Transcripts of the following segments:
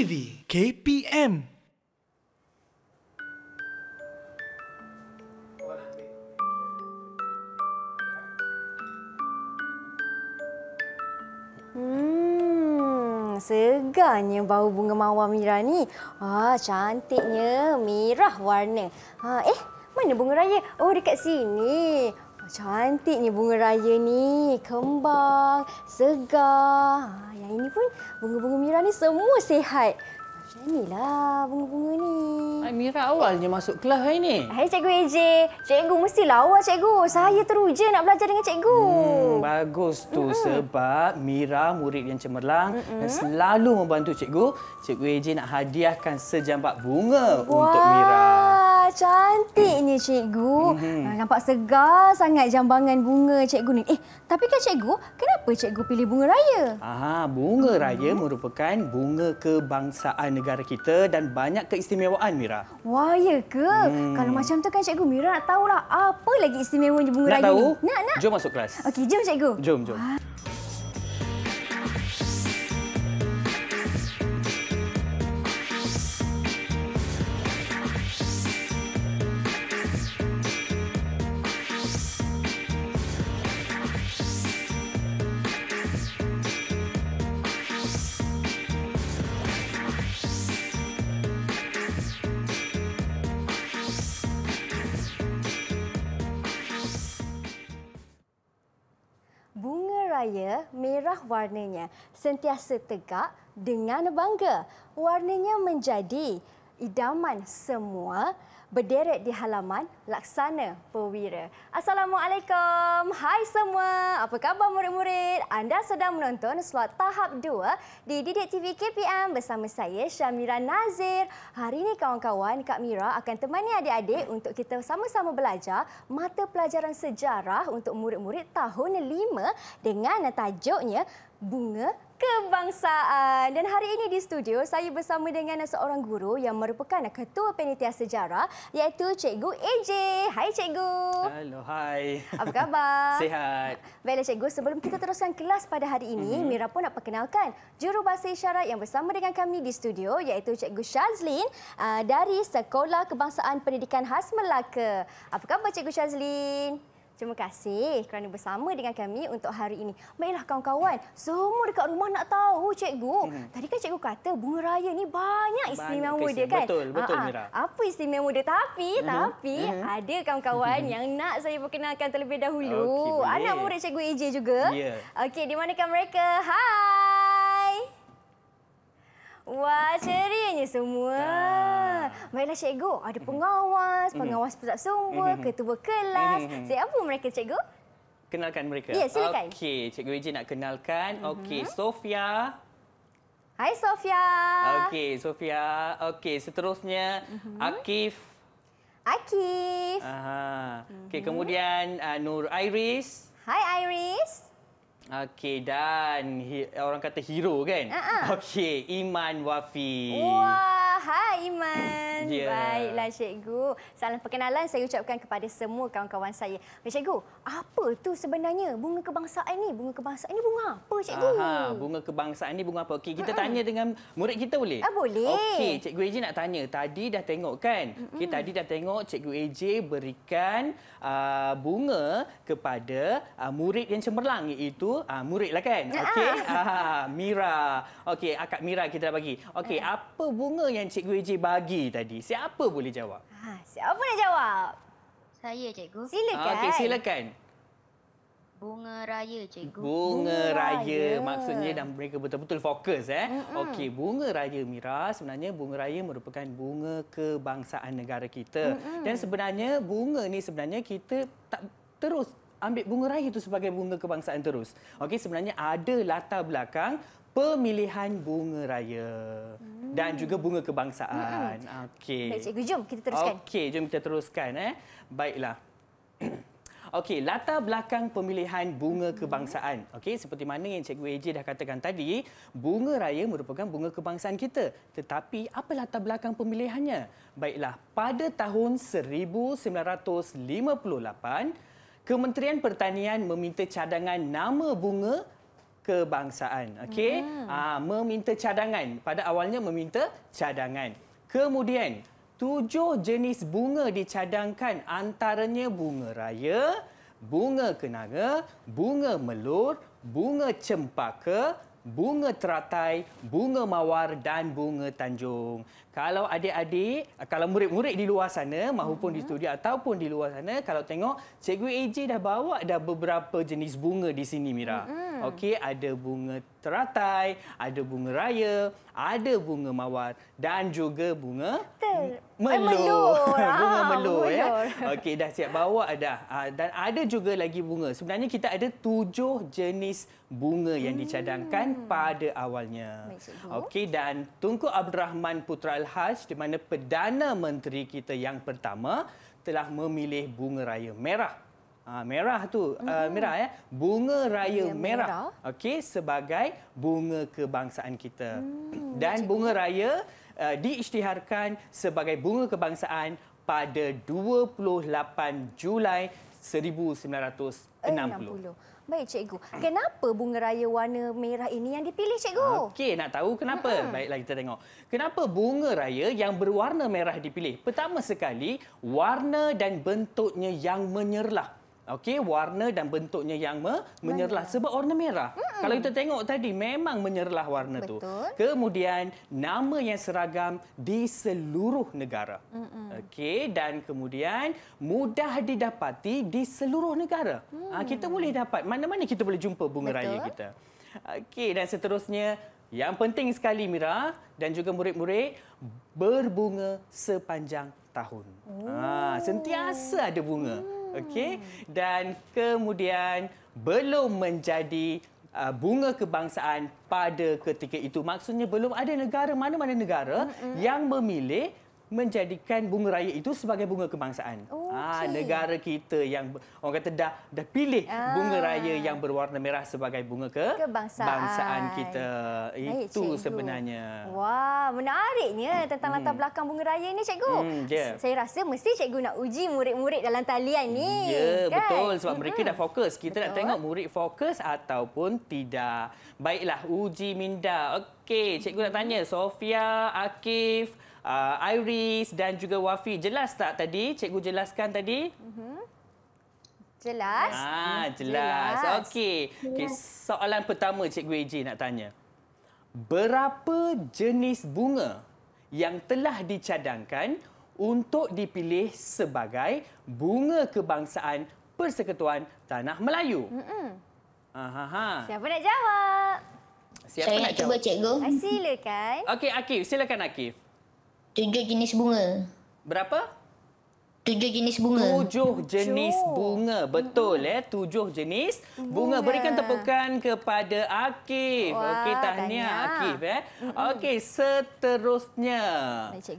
TV KPM. Segarnya bau bunga mawar Mira ni. Cantiknya, merah warna. Mana bunga raya? Oh, dekat sini. Cantiknya bunga raya ni. Kembang, segar. Yang ini pun bunga-bunga Mira ni semua sihat. Macam inilah bunga-bunga ni. Mira awalnya masuk kelas hari ni. Hai Cikgu AJ. Cikgu mestilah awal cikgu. Saya teruja nak belajar dengan cikgu. Bagus tu sebab Mira murid yang cemerlang dan selalu membantu cikgu. Cikgu AJ nak hadiahkan sejambak bunga untuk Mira. Cantiknya cikgu. Nampak segar sangat jambangan bunga cikgu ni. Tapi kan cikgu, kenapa cikgu pilih bunga raya? Bunga raya merupakan bunga kebangsaan negara kita dan banyak keistimewaan Mira. Wah, ya ke? Kalau macam tu kan cikgu, Mira nak tahulah apa lagi istimewanya bunga raya tahu? ni. Nak. Jom masuk kelas. Okey, jom cikgu. Jom. Bunga raya merah warnanya, sentiasa tegak dengan bangga. Warnanya menjadi idaman semua, berderet di halaman Laksana Perwira. Assalamualaikum. Hai semua. Apa khabar murid-murid? Anda sedang menonton slot tahap 2 di Didik TV KPM bersama saya Syamira Nazir. Hari ini kawan-kawan, Kak Mira akan temani adik-adik untuk kita sama-sama belajar mata pelajaran sejarah untuk murid-murid tahun 5 dengan tajuknya Bunga Kebangsaan. Dan hari ini di studio saya bersama dengan seorang guru yang merupakan ketua panitia sejarah iaitu Cikgu AJ. Hai Cikgu. Hello, hai. Apa khabar? Sihat. Baiklah Cikgu, sebelum kita teruskan kelas pada hari ini, Mira pun nak perkenalkan jurubahasa isyarat yang bersama dengan kami di studio iaitu Cikgu Shazlin dari Sekolah Kebangsaan Pendidikan Khas Melaka. Apa khabar Cikgu Shazlin? Terima kasih kerana bersama dengan kami untuk hari ini. Baiklah kawan-kawan, semua dekat rumah nak tahu cikgu. Tadi kan cikgu kata bunga raya ni banyak istimewa dia kan? Betul Mira. Apa istimewa dia? Tapi ada kawan-kawan yang nak saya perkenalkan terlebih dahulu. Anak murid cikgu AJ juga. Okey, di manakah mereka? Hai. Wah, cerianya semua. Baiklah cikgu, ada pengawas pusat sumber, ketua kelas. Siapa mereka cikgu? Kenalkan mereka. Ya, silakan. Okey, Cikgu AJ nak kenalkan. Okey, Sofia. Hai Sofia. Okey, Sofia. Okey, seterusnya Akif. Okey, kemudian Nur Iris. Hai Iris. Okey, dan orang kata hero kan? Okey, Iman Wafi. Wah, hai Iman. Yeah. Baiklah cikgu. Salam perkenalan saya ucapkan kepada semua kawan-kawan saya. Cikgu, apa tu sebenarnya bunga kebangsaan ni? Bunga kebangsaan ni bunga apa cikgu? Bunga kebangsaan ni bunga apa? Okey, kita tanya dengan murid kita boleh? Boleh. Okey, Cikgu AJ nak tanya. Tadi dah tengok kan? Okey, tadi dah tengok Cikgu AJ berikan bunga kepada murid yang cemerlang iaitu murid lah kan? Okey. Mira. Okey, Akak Mira kita dah bagi. Okey, apa bunga yang Cikgu AJ bagi tadi? Siapa boleh jawab? Siapa nak jawab? Saya, cikgu. Silakan. Okey, silakan. Bunga raya, cikgu. Bunga raya. Maksudnya dan mereka betul-betul fokus. Okey, bunga raya Mira. Sebenarnya bunga raya merupakan bunga kebangsaan negara kita. Dan sebenarnya bunga ni sebenarnya kita tak terus ambil bunga raya itu sebagai bunga kebangsaan terus. Okey, sebenarnya ada latar belakang pemilihan bunga raya dan juga bunga kebangsaan. Okey. Baik cikgu, jom kita teruskan. Okey, jom kita teruskan. Baiklah. Okey, latar belakang pemilihan bunga kebangsaan. Okey, seperti mana yang Cikgu AJ dah katakan tadi, bunga raya merupakan bunga kebangsaan kita. Tetapi apa latar belakang pemilihannya? Baiklah, pada tahun 1958, Kementerian Pertanian meminta cadangan nama bunga kebangsaan. Okey, meminta cadangan. Pada awalnya meminta cadangan. Kemudian 7 jenis bunga dicadangkan, antaranya bunga raya, bunga kenanga, bunga melur, bunga cempaka, bunga teratai, bunga mawar dan bunga tanjung. Kalau adik-adik, kalau murid-murid di luar sana mahupun di studio ataupun di luar sana, kalau tengok Cikgu AJ dah bawa beberapa jenis bunga di sini, Mira. Okey, ada bunga teratai, ada bunga raya, ada bunga mawar dan juga bunga melur. Bunga melur ya. Okey, dah siap bawa dah. Dan ada juga lagi bunga. Sebenarnya kita ada 7 jenis bunga yang dicadangkan pada awalnya. Okey, dan Tunku Abdul Rahman Putra Al-Haj, di mana Perdana Menteri kita yang pertama telah memilih bunga raya merah. Merah tu, merah ya. Bunga raya merah. Okey, sebagai bunga kebangsaan kita. Dan bunga raya diisytiharkan sebagai bunga kebangsaan pada 28 Julai 1960. Baik, Cikgu. Kenapa bunga raya warna merah ini yang dipilih, Cikgu? Okey, nak tahu kenapa? Baiklah, kita tengok. Kenapa bunga raya yang berwarna merah dipilih? Pertama sekali, warna dan bentuknya yang menyerlah. Okey, warna dan bentuknya yang menyerlah. Sebab warna merah. Kalau kita tengok tadi, memang menyerlah warna tu. Kemudian, nama yang seragam di seluruh negara. Okey, dan kemudian mudah didapati di seluruh negara. Kita boleh dapat, mana-mana kita boleh jumpa bunga raya kita. Okey, dan seterusnya, yang penting sekali, Mira dan juga murid-murid, berbunga sepanjang tahun. Sentiasa ada bunga. Okey, dan kemudian belum menjadi bunga kebangsaan pada ketika itu. Maksudnya belum ada negara, mana-mana negara yang memilih menjadikan bunga raya itu sebagai bunga kebangsaan. Negara kita yang orang kata dah pilih bunga raya yang berwarna merah sebagai bunga kebangsaan kita. Itu sebenarnya. Wah, menariknya tentang latar belakang bunga raya ni, Cikgu. Saya rasa mesti Cikgu nak uji murid-murid dalam talian ni. Ya, kan? Betul. Sebab mereka dah fokus. Kita nak tengok murid fokus ataupun tidak. Baiklah, uji minda. Okey, Cikgu nak tanya Sofia, Akif, Iris dan juga Wafi. Jelas tak tadi? Cikgu jelaskan tadi? Jelas. Jelas. Okey. Soalan pertama Cikgu AJ nak tanya. Berapa jenis bunga yang telah dicadangkan untuk dipilih sebagai bunga kebangsaan Persekutuan Tanah Melayu? Siapa nak jawab? Saya nak cuba, Cikgu. Silakan. Okey, Akif. Silakan, Akif. 7 jenis bunga. Berapa? 7 jenis bunga. 7 jenis bunga. Betul, 7 jenis bunga. Berikan tepukan kepada Akif. Okey, tahniah Akif. Okey, seterusnya.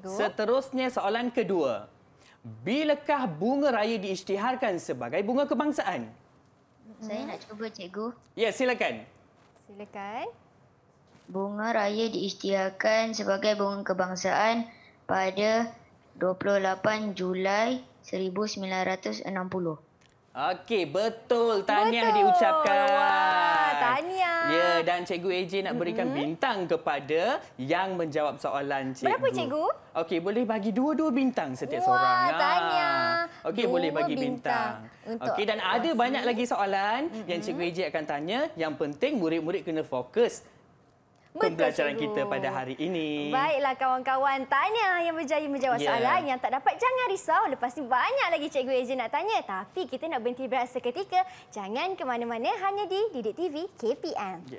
Seterusnya, soalan kedua. Bilakah bunga raya diisytiharkan sebagai bunga kebangsaan? Saya nak cuba, Cikgu. Ya, silakan. Silakan. Bunga raya diisytiharkan sebagai bunga kebangsaan pada 28 Julai 1960. Okey, betul. Tahniah diucapkan. Wah, tahniah. Ya, dan Cikgu AJ nak berikan bintang kepada yang menjawab soalan Cikgu. Berapa, Cikgu? Okey, boleh bagi 2 bintang setiap seorang. Tahniah. Okey, boleh bagi bintang. Okey, dan ada banyak lagi soalan yang Cikgu AJ akan tanya. Yang penting murid-murid kena fokus pembelajaran kita pada hari ini. Baiklah kawan-kawan, tahniah yang berjaya menjawab soalan. Yang tak dapat, jangan risau. Lepas ni banyak lagi Cikgu AJ nak tanya. Tapi kita nak berhenti berehat seketika. Jangan ke mana-mana, hanya di Didik TV KPM.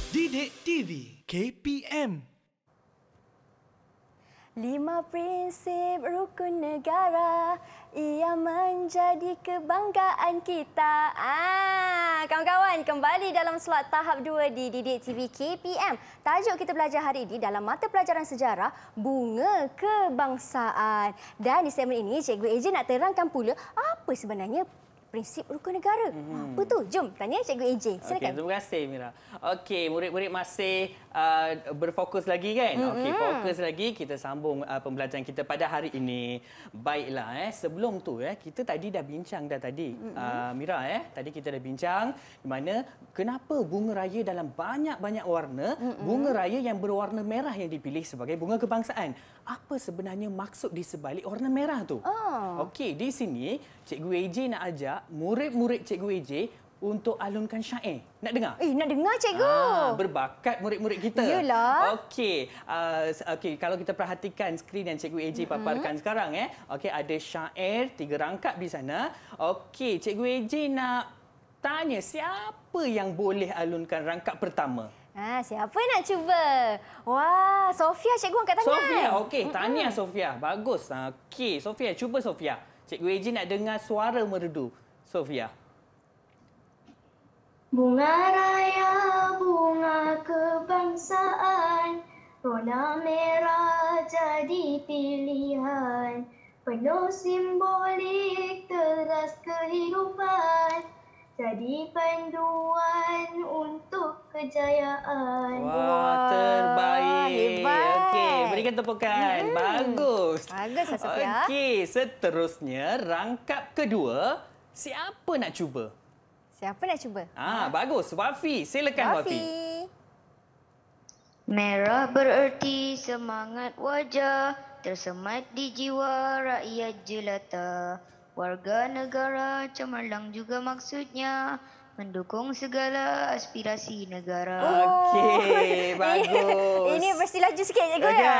Didik TV KPM. 5 prinsip rukun negara, ia menjadi kebanggaan kita. Kawan-kawan, kembali dalam slot tahap 2 di Didik TV KPM. Tajuk kita belajar hari ini dalam mata pelajaran sejarah, Bunga Kebangsaan. Dan di segmen ini, Cikgu AJ nak terangkan pula apa sebenarnya prinsip rukun negara. Apa tu? Jom tanya Cikgu AJ. Silakan. Terima kasih Mira. Okey, murid-murid masih berfokus lagi kan? Okey, fokus lagi. Kita sambung pembelajaran kita pada hari ini. Baiklah, sebelum tu kita tadi dah bincang tadi. Mira, tadi kita dah bincang di mana kenapa bunga raya dalam banyak-banyak warna, bunga raya yang berwarna merah yang dipilih sebagai bunga kebangsaan. Apa sebenarnya maksud di sebalik warna merah tu? Okey, di sini Cikgu AJ nak ajak murid-murid Cikgu AJ untuk alunkan syair. Nak dengar? Nak dengar Cikgu. Berbakat murid-murid kita. Yalah. Okey, kalau kita perhatikan skrin yang Cikgu AJ paparkan sekarang, okey, ada syair 3 rangkap di sana. Okey, Cikgu AJ nak tanya siapa yang boleh alunkan rangkap pertama? Siapa nak cuba? Wah, Sofia, cikgu angkat tangan. Sofia, okey. Tahniah Sofia. Bagus. Okey, Sofia, cuba Sofia. Cikgu AJ nak dengar suara merdu Sofia. Bunga raya, bunga kebangsaan, warna merah jadi pilihan, penuh simbolik teras kehidupan, jadi panduan untuk kejayaan. Wah, terbaik. Hebat. Okey, berikan tepukan. Bagus. Bagus, Sofia. Okey, seterusnya rangkap kedua. Siapa nak cuba? Siapa nak cuba? Bagus. Wafi, silakan Wafi. Merah bererti semangat wajah, tersemat di jiwa rakyat jelata. Warga negara cemerlang juga maksudnya, mendukung segala aspirasi negara. Okey, bagus. Ini bersih laju sikit cikgu ya.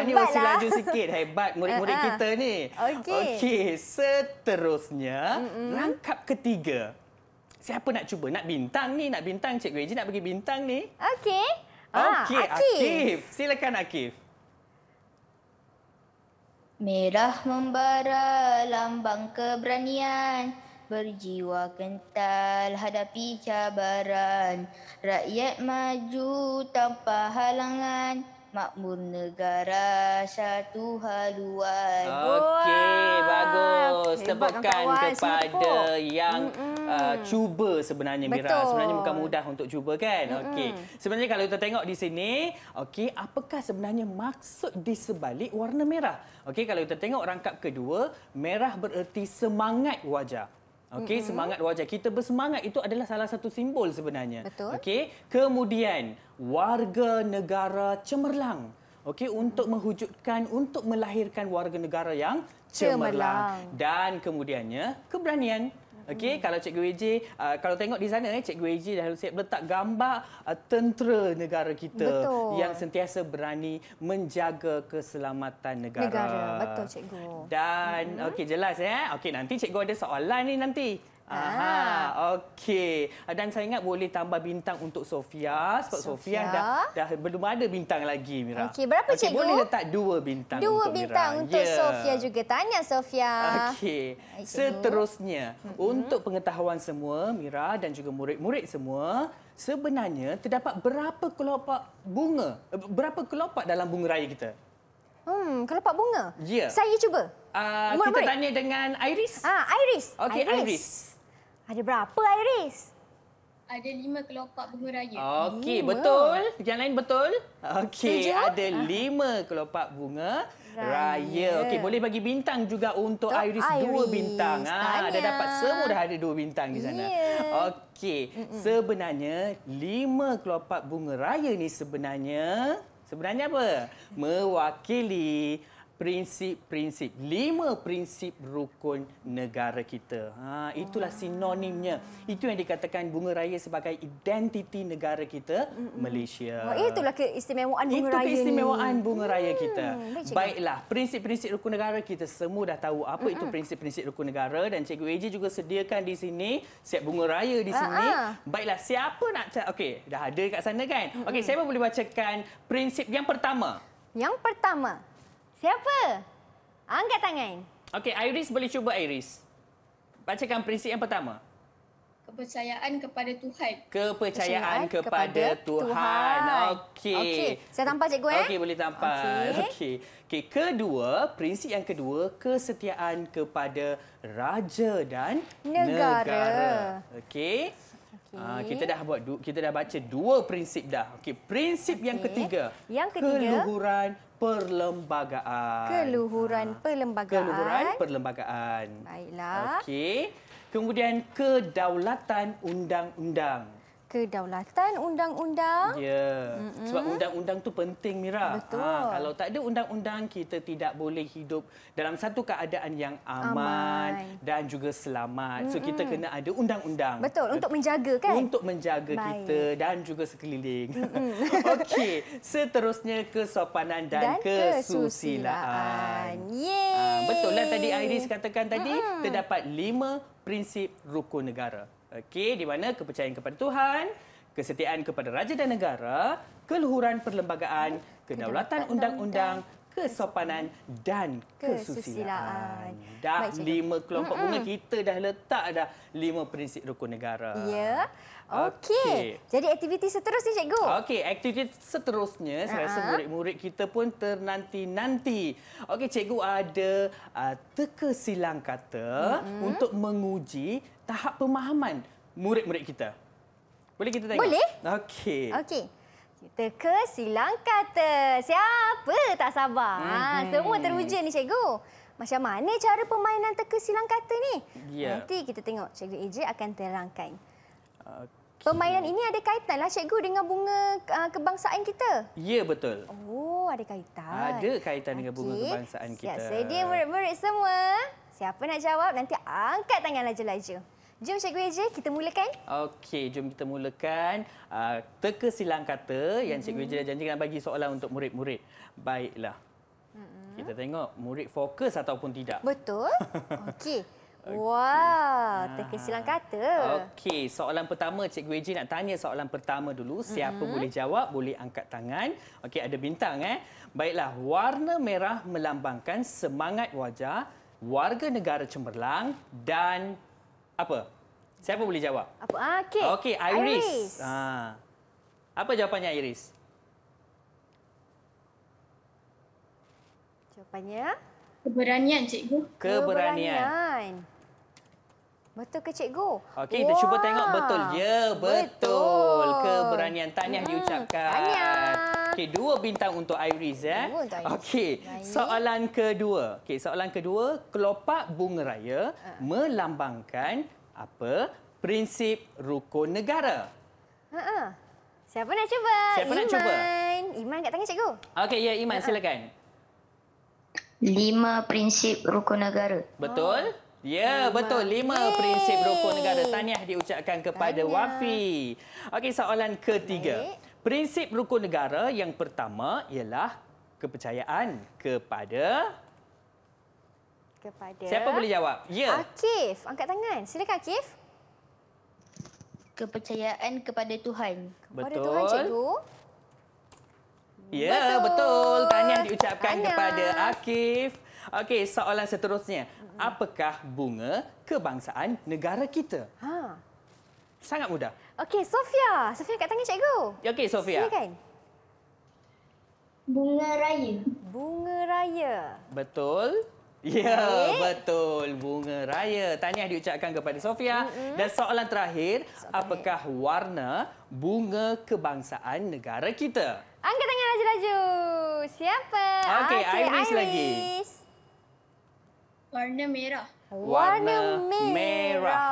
Ini bersih laju sikit. Hebat murid-murid kita ni. Okey, seterusnya rangkap ketiga. Siapa nak cuba? Nak bintang ni, nak bintang. Cikgu AJ nak bagi bintang ni. Okey. Okey, Akif. Silakan Akif. Merah membara lambang keberanian, berjiwa kental hadapi cabaran. Rakyat maju tanpa halangan, makmur negara satu haluan. Okey, bagus. Hebat Tepukan kawan-kawan, kepada yang cuba sebenarnya Mira. Betul. Sebenarnya bukan mudah untuk cuba kan? Okey. Sebenarnya kalau kita tengok di sini, okey, apakah sebenarnya maksud di sebalik warna merah? Okey, kalau kita tengok rangkap kedua, merah bererti semangat wajah. Okey, semangat wajah. Kita bersemangat itu adalah salah satu simbol sebenarnya. Betul. Okey, kemudian warga negara cemerlang. Okey, untuk mewujudkan, untuk melahirkan warga negara yang cemerlang. Dan kemudiannya keberanian. Okey, kalau Cikgu AJ, kalau tengok di sana, Cikgu AJ dah siap letak gambar tentera negara kita. Betul. Yang sentiasa berani menjaga keselamatan negara. Betul Cikgu. Dan okey, jelas Okey, nanti Cikgu ada soalan ni nanti. Okey. Dan saya ingat boleh tambah bintang untuk Sofia sebab Sofia dah belum ada bintang lagi Mira. Okey, berapa Cikgu? Boleh letak 2 bintang untuk Mira. 2 bintang untuk Sofia juga. Tanya Sofia. Okey. Seterusnya, untuk pengetahuan semua Mira dan juga murid-murid semua, sebenarnya terdapat berapa kelopak bunga? Berapa kelopak dalam bunga raya kita? Kelopak bunga? Ya. Saya cuba. Kita tanya dengan Iris. Iris. Okey, Iris. Ada berapa Iris? Ada 5 kelopak bunga raya. Okey, betul. Yang lain betul? Okey, Setuju? ada 5 kelopak bunga raya. Okey, boleh bagi bintang juga untuk Iris 2 bintang. Ada dapat semua dah ada 2 bintang di sana. Okey, sebenarnya 5 kelopak bunga raya ni sebenarnya apa? Mewakili prinsip-prinsip, 5 prinsip rukun negara kita. Itulah sinonimnya. Itu yang dikatakan bunga raya sebagai identiti negara kita, Malaysia. Itulah keistimewaan bunga raya ni. Itu keistimewaan bunga raya kita. Cikgu. Baiklah, prinsip-prinsip rukun negara kita semua dah tahu apa itu prinsip-prinsip rukun negara dan Cikgu AJ juga sediakan di sini siap bunga raya di sini. Baiklah, siapa nak okey, dah ada kat sana kan? Okey, saya boleh bacakan prinsip yang pertama. Yang pertama, Siapa? Angkat tangan. Okey, Iris boleh cuba Iris. Bacakan prinsip yang pertama. Kepercayaan kepada Tuhan. Kepercayaan kepada Tuhan. Okey. Okey. Saya tampar cikgu Okey, boleh tampar. Okey. Okey, kedua, prinsip yang kedua, kesetiaan kepada raja dan negara. Okey. Kita dah baca dua prinsip dah. Okey, prinsip yang ketiga. Yang ketiga, keluhuran perlembagaan. Keluhuran perlembagaan. Keluhuran perlembagaan. Baiklah. Okey. Kemudian kedaulatan undang-undang. Kedaulatan undang-undang. Ya. Sebab undang-undang tu penting, Mira. Betul. Kalau tak ada undang-undang, kita tidak boleh hidup dalam satu keadaan yang aman dan juga selamat. So kita kena ada undang-undang. Betul, untuk menjaga kan? Untuk menjaga kita dan juga sekeliling. Okey, seterusnya kesopanan dan kesusilaan. Betul lah tadi Iris katakan tadi, terdapat 5 prinsip rukun negara. Okey, di mana kepercayaan kepada Tuhan, kesetiaan kepada raja dan negara, keluhuran perlembagaan, kedaulatan undang-undang, kesopanan dan kesusilaan. Dah 5 kelompok bunga kita dah letak dah 5 prinsip rukun negara. Ya. Okey. Jadi aktiviti seterusnya cikgu. Okey, aktiviti seterusnya saya rasa murid-murid kita pun ternanti-nanti. Okey, cikgu ada teka silang kata untuk menguji tahap pemahaman murid-murid kita. Boleh kita tengok? Boleh. Okey. Okey. Teka silang kata. Siapa tak sabar? Semua teruja ni cikgu. Macam mana cara permainan teka silang kata ni? Ya. Nanti kita tengok cikgu AJ akan terangkan. Okay. Permainan ini ada kaitanlah cikgu dengan bunga kebangsaan kita. Ya, betul. Oh, ada kaitan. Ada kaitan dengan bunga kebangsaan kita. Siap sedia murid-murid semua? Siapa nak jawab nanti angkat tangan laju-laju. Jom cikgu AJ kita mulakan. Okey, jom kita mulakan teka silang kata yang cikgu AJ dah janjikan nak bagi soalan untuk murid-murid. Baiklah. Kita tengok murid fokus ataupun tidak. Betul. Okey. Wow, teka silang kata. Okey, soalan pertama Cikgu AJ nak tanya soalan pertama dulu. Siapa boleh jawab, boleh angkat tangan. Okey, ada bintang Baiklah, warna merah melambangkan semangat wajah warga negara cemerlang dan apa? Siapa boleh jawab? Apa? Okey. Okey, Iris. Apa jawapannya Iris? Jawapannya? Keberanian, cikgu. Keberanian. Betul ke cikgu? Okey, kita cuba tengok betul. Ya, betul. Keberanian. Tahniah diucapkan. Tahniah. Okey, 2 bintang untuk Iris. Okey, soalan kedua. Okey, soalan kedua. Kelopak bunga raya melambangkan apa? Prinsip rukun negara. Siapa nak cuba? Siapa nak cuba? Iman kat tangan cikgu. Okey, ya Iman, silakan. 5 prinsip rukun negara. Betul? Ya, betul. 5 prinsip rukun negara. Tahniah diucapkan kepada Wafi. Okey, soalan ketiga. Prinsip rukun negara yang pertama ialah kepercayaan kepada... Siapa boleh jawab? Ya. Akif, angkat tangan. Silakan Akif. Kepercayaan kepada Tuhan. Kepada Tuhan, cikgu. Ya, betul. Tahniah diucapkan kepada Akif. Okey, soalan seterusnya. Apakah bunga kebangsaan negara kita? Sangat mudah. Okey, Sofia. Sofia kat tangan cikgu. Okey, Sofia. Silakan. Bunga raya. Bunga raya. Betul. Ya, betul. Bunga raya. Tahniah diucapkan kepada Sofia. Dan soalan terakhir, apakah warna bunga kebangsaan negara kita? Angkat tangan laju-laju. Siapa? Okey, Iris lagi. Warna merah. Warna merah.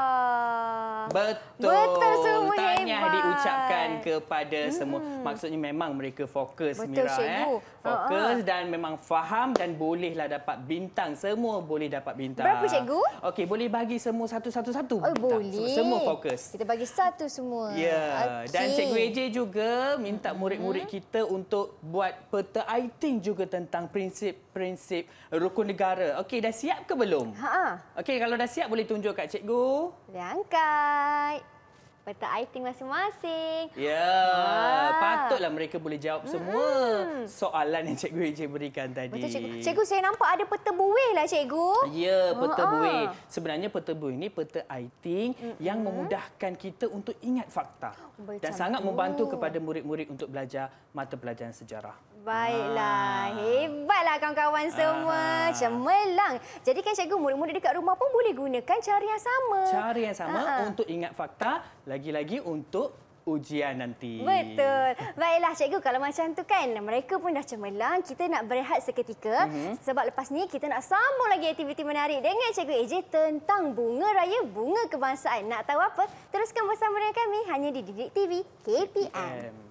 Betul. Betul, semua Tahniah hebat. diucapkan kepada semua. Maksudnya memang mereka fokus, Betul, Mira. cikgu. Fokus dan memang faham dan bolehlah dapat bintang. Semua boleh dapat bintang. Berapa, cikgu? Okey, boleh bagi semua satu-satu bintang. Boleh. Semua fokus. Kita bagi satu semua. Ya, dan Cikgu AJ juga minta murid-murid kita untuk buat peta iting juga tentang prinsip-prinsip rukun negara. Okey, dah siap ke belum? Okey, kalau dah siap boleh tunjuk kat cikgu. Boleh angkat. peta iting masing-masing. Ya, patutlah mereka boleh jawab semua soalan yang Cikgu AJ berikan tadi. Betul, Cikgu. Cikgu, saya nampak ada peta buih lah, Cikgu. Ya, peta buih. Sebenarnya peta buih ini peta iting yang memudahkan kita untuk ingat fakta. Dan sangat membantu kepada murid-murid untuk belajar mata pelajaran sejarah. Baiklah, hebatlah kawan-kawan semua. Cemerlang. Jadi kan Cikgu, murid-murid dekat rumah pun boleh gunakan cara yang sama. Cara yang sama untuk ingat fakta, lagi-lagi untuk ujian nanti. Betul. Baiklah Cikgu, kalau macam tu kan mereka pun dah cemerlang, kita nak berehat seketika sebab lepas ni kita nak sambung lagi aktiviti menarik dengan Cikgu AJ tentang Bunga Raya Bunga Kebangsaan. Nak tahu apa? Teruskan bersama dengan kami hanya di Didik TV KPM.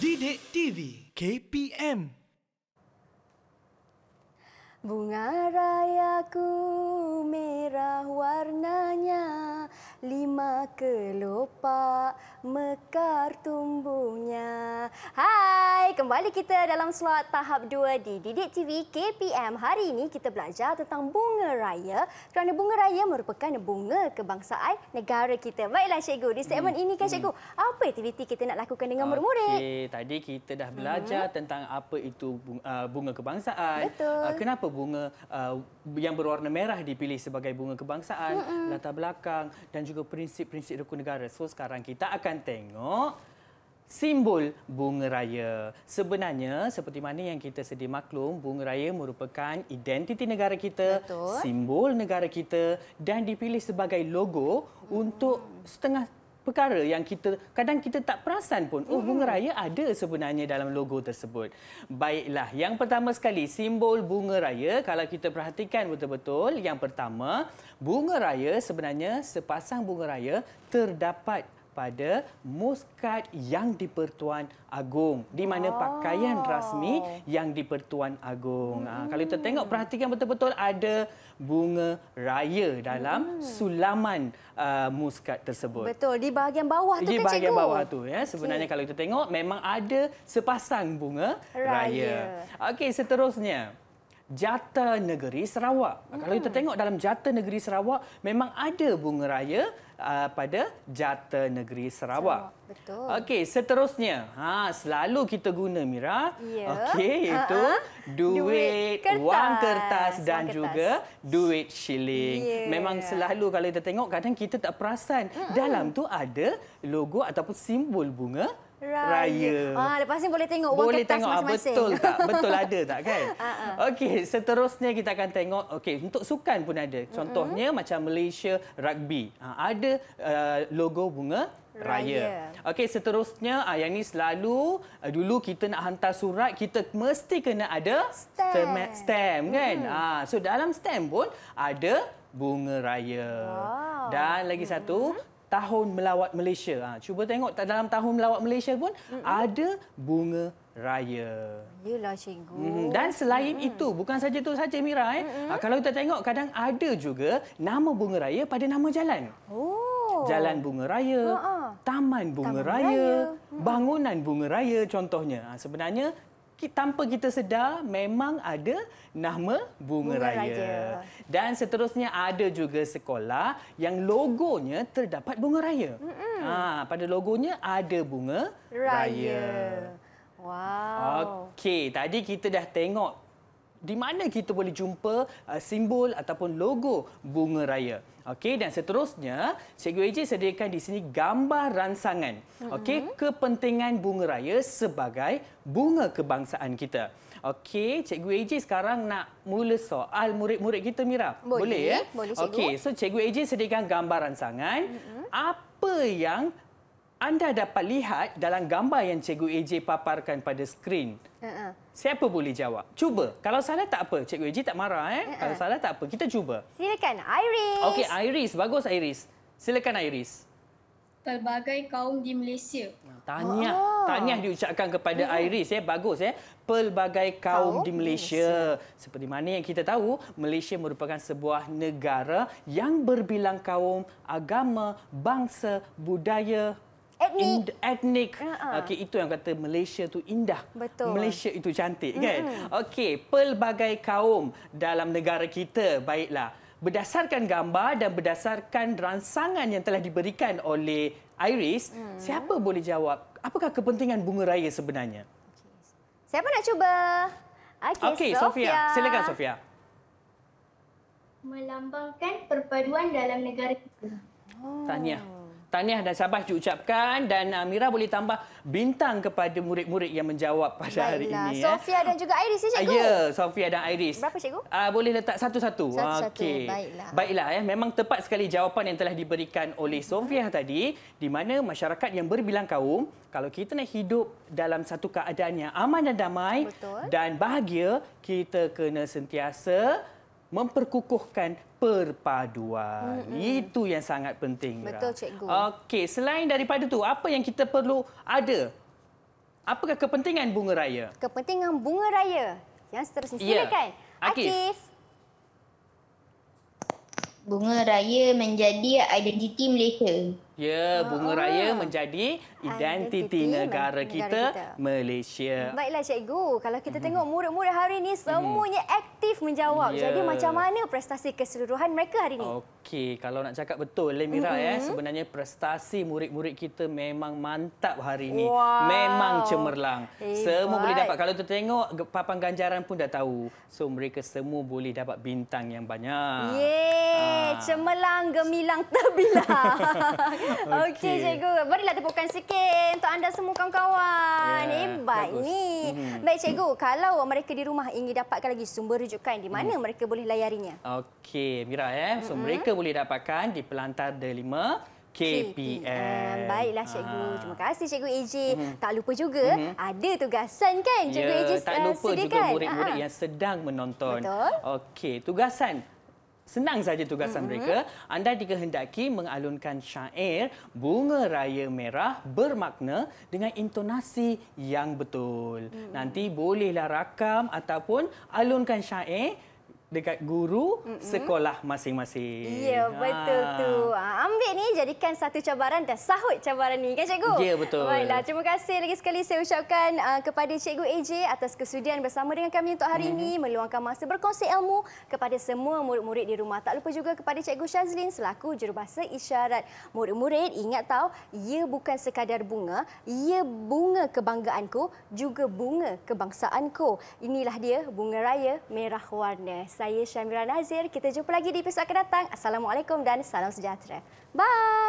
Didik TV KPM. Bunga rayaku merah warnanya, 5 kelopak mekar tumbuhnya. Hai, kembali kita dalam slot tahap 2 di Didik TV KPM. Hari ini kita belajar tentang bunga raya kerana bunga raya merupakan bunga kebangsaan negara kita. Baiklah Cikgu, di segmen ini kan Cikgu, apa aktiviti kita nak lakukan dengan murid-murid? Okey, tadi kita dah belajar tentang apa itu bunga kebangsaan. Betul. Kenapa bunga yang berwarna merah dipilih sebagai bunga kebangsaan, latar belakang dan juga prinsip-prinsip rukun negara. So sekarang kita akan tengok simbol bunga raya. Sebenarnya seperti mana yang kita sedia maklum, bunga raya merupakan identiti negara kita, simbol negara kita dan dipilih sebagai logo untuk setengah perkara yang kadang kita tak perasan pun. Oh, bunga raya ada sebenarnya dalam logo tersebut. Baiklah, yang pertama sekali simbol bunga raya, kalau kita perhatikan betul-betul, yang pertama, bunga raya sebenarnya sepasang bunga raya terdapat pada muskat yang di-Pertuan Agong, di mana pakaian rasmi yang di-Pertuan Agong. Kalau kita tengok, perhatikan betul-betul ada bunga raya dalam sulaman muskat tersebut. Betul, di bahagian bawah tu di kan Cikgu? bahagian bawah tu ya. Sebenarnya kalau kita tengok memang ada sepasang bunga raya. Okey, seterusnya Jata Negeri Sarawak. Kalau kita tengok dalam Jata Negeri Sarawak memang ada bunga raya pada Jata Negeri Sarawak. Betul. Okey, seterusnya. Selalu kita guna Mira. Ya. Okey, iaitu duit, wang kertas dan juga duit shilling. Memang selalu kalau kita tengok kadang kita tak perasan dalam tu ada logo ataupun simbol bunga raya. Lepas ni boleh tengok wang kertas masing-masing. Betul tak? Betul ada tak kan? Okey, seterusnya kita akan tengok untuk sukan pun ada. Contohnya macam Malaysia Rugby. Ada logo bunga raya. Okey, seterusnya yang ni selalu dulu kita nak hantar surat, kita mesti kena ada stamp kan? So dalam stamp pun ada bunga raya. Dan lagi satu, Tahun Melawat Malaysia. Cuba tengok dalam Tahun Melawat Malaysia pun ada bunga raya. Yelah Cikgu. Dan selain itu, bukan saja itu saja Mira. Kalau kita tengok kadang ada juga nama bunga raya pada nama jalan. Jalan Bunga Raya, Taman Bunga Raya, Bangunan Bunga Raya contohnya. Sebenarnya tanpa kita sedar memang ada nama bunga raya. Dan seterusnya ada juga sekolah yang logonya terdapat bunga raya. Pada logonya ada bunga raya. Wow. Okey, tadi kita dah tengok di mana kita boleh jumpa simbol ataupun logo bunga raya. Okey, dan seterusnya Cikgu AJ sediakan di sini gambar ransangan. Okey, kepentingan bunga raya sebagai bunga kebangsaan kita. Okey, Cikgu AJ sekarang nak mula soal murid-murid kita Mira. Boleh ya? Boleh Cikgu. Okey, so Cikgu AJ sediakan gambar ransangan. Apa yang anda dapat lihat dalam gambar yang Cikgu AJ paparkan pada skrin. Siapa boleh jawab? Cuba. Kalau salah tak apa. Cikgu AJ tak marah. Kalau salah tak apa. Kita cuba. Silakan, Iris. Okey, Iris. Bagus, Iris. Silakan, Iris. Pelbagai kaum di Malaysia. Tahniah diucapkan kepada Iris. Bagus. Pelbagai kaum di Malaysia. Seperti mana yang kita tahu, Malaysia merupakan sebuah negara yang berbilang kaum, agama, bangsa, budaya, etnik. Okey, itu yang kata Malaysia tu indah. Betul. Malaysia itu cantik, kan? Okey, pelbagai kaum dalam negara kita. Baiklah. Berdasarkan gambar dan berdasarkan rangsangan yang telah diberikan oleh Iris, siapa boleh jawab apakah kepentingan bunga raya sebenarnya? Siapa nak cuba? Okey, Sofia. Silakan, Sofia. Melambangkan perpaduan dalam negara kita. Tahniah dan sabar diucapkan, dan Mira boleh tambah bintang kepada murid-murid yang menjawab pada hari ini. Sofia dan juga Iris ya, Cikgu? Ya, Sofia dan Iris. Berapa, Cikgu? Boleh letak satu-satu. Okey. Baiklah. Memang tepat sekali jawapan yang telah diberikan oleh Sofia tadi, di mana masyarakat yang berbilang kaum, kalau kita nak hidup dalam satu keadaan yang aman dan damai dan bahagia, kita kena sentiasa memperkukuhkan perpaduan. Itu yang sangat penting. Betul, Cikgu. Okey, selain daripada tu, apa yang kita perlu ada? Apakah kepentingan bunga raya? Kepentingan bunga raya. Yang seterusnya. Silakan. Akif. Bunga raya menjadi identiti Malaysia. Ya, bunga raya menjadi identiti negara kita, Malaysia. Baiklah, Cikgu. Kalau kita tengok murid-murid hari ini, semuanya aktif menjawab. Jadi macam mana prestasi keseluruhan mereka hari ini? Okey, kalau nak cakap betul, Mira, sebenarnya prestasi murid-murid kita memang mantap hari ini. Memang cemerlang. Semua boleh dapat. Kalau kita tengok papan ganjaran pun dah tahu. So, mereka semua boleh dapat bintang yang banyak. Cemerlang, gemilang, terbilang. Okey, Cikgu. Berilah tepukan sikit untuk anda semua kawan-kawan. Hebat ni. Baik, Cikgu. Kalau mereka di rumah ingin dapatkan lagi sumber rujukan, di mana mereka boleh layarinya? Okey, Mira. So, mereka boleh dapatkan di Pelantar Delima KPM. Baiklah, Cikgu. Terima kasih, Cikgu AJ. Tak lupa juga, ada tugasan kan Cikgu AJ sediakan? Tak lupa juga murid-murid yang sedang menonton. Betul. Okey, tugasan. Senang saja tugasan mereka. Anda dikehendaki mengalunkan syair Bunga Raya Merah bermakna dengan intonasi yang betul. Nanti bolehlah rakam ataupun alunkan syair dekat guru sekolah masing-masing. Ya, betul tu. Ambil ni, jadikan satu cabaran dan sahut cabaran ni. Kan, Cikgu? Ya, betul. Baiklah, terima kasih lagi sekali saya ucapkan kepada Cikgu AJ atas kesudian bersama dengan kami untuk hari ini, meluangkan masa berkongsi ilmu kepada semua murid-murid di rumah. Tak lupa juga kepada Cikgu Shazlin selaku jurubahasa isyarat. Murid-murid, ingat tahu, ia bukan sekadar bunga, ia bunga kebanggaanku, juga bunga kebangsaanku. Inilah dia Bunga Raya Merah Warna. Saya Syamira Nazir. Kita jumpa lagi di episod akan datang. Assalamualaikum dan salam sejahtera. Bye.